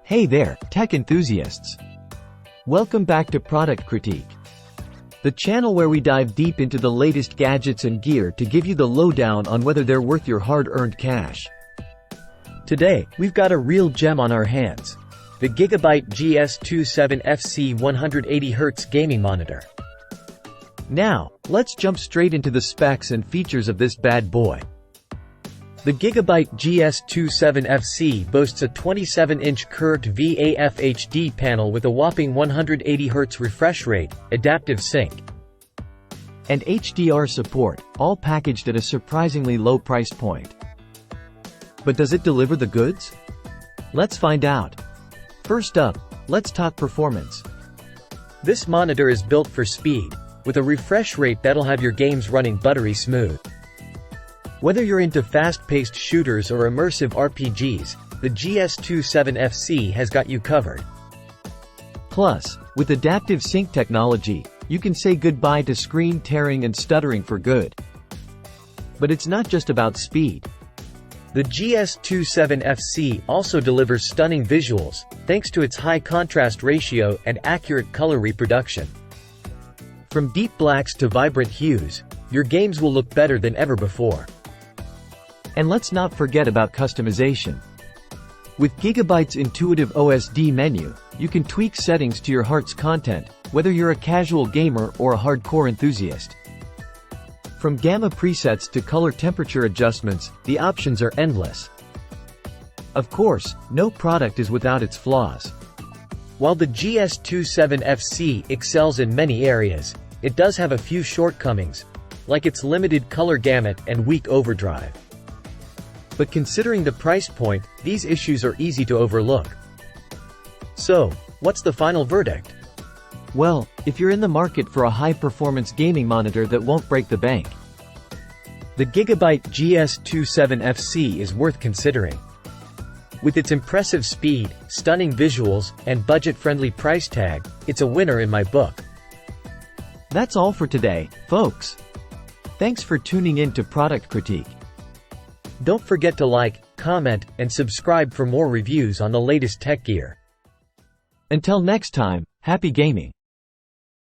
Hey there, tech enthusiasts! Welcome back to Product Critique, the channel where we dive deep into the latest gadgets and gear to give you the lowdown on whether they're worth your hard-earned cash. Today, we've got a real gem on our hands, the Gigabyte GS27FC 180Hz gaming monitor. Now, let's jump straight into the specs and features of this bad boy. The Gigabyte GS27FC boasts a 27-inch curved VAF HD panel with a whopping 180Hz refresh rate, adaptive sync, and HDR support, all packaged at a surprisingly low price point. But does it deliver the goods? Let's find out. First up, let's talk performance. This monitor is built for speed, with a refresh rate that'll have your games running buttery smooth. Whether you're into fast-paced shooters or immersive RPGs, the GS27FC has got you covered. Plus, with adaptive sync technology, you can say goodbye to screen tearing and stuttering for good. But it's not just about speed. The GS27FC also delivers stunning visuals, thanks to its high contrast ratio and accurate color reproduction. From deep blacks to vibrant hues, your games will look better than ever before. And let's not forget about customization. With Gigabyte's intuitive OSD menu, you can tweak settings to your heart's content, whether you're a casual gamer or a hardcore enthusiast. From gamma presets to color temperature adjustments, the options are endless. Of course, no product is without its flaws. While the GS27FC excels in many areas, it does have a few shortcomings, like its limited color gamut and weak overdrive. But considering the price point, these issues are easy to overlook. So, what's the final verdict? Well, if you're in the market for a high-performance gaming monitor that won't break the bank, the Gigabyte GS27FC is worth considering. With its impressive speed, stunning visuals, and budget-friendly price tag, it's a winner in my book. That's all for today, folks. Thanks for tuning in to Product Critique. Don't forget to like, comment, and subscribe for more reviews on the latest tech gear. Until next time, happy gaming!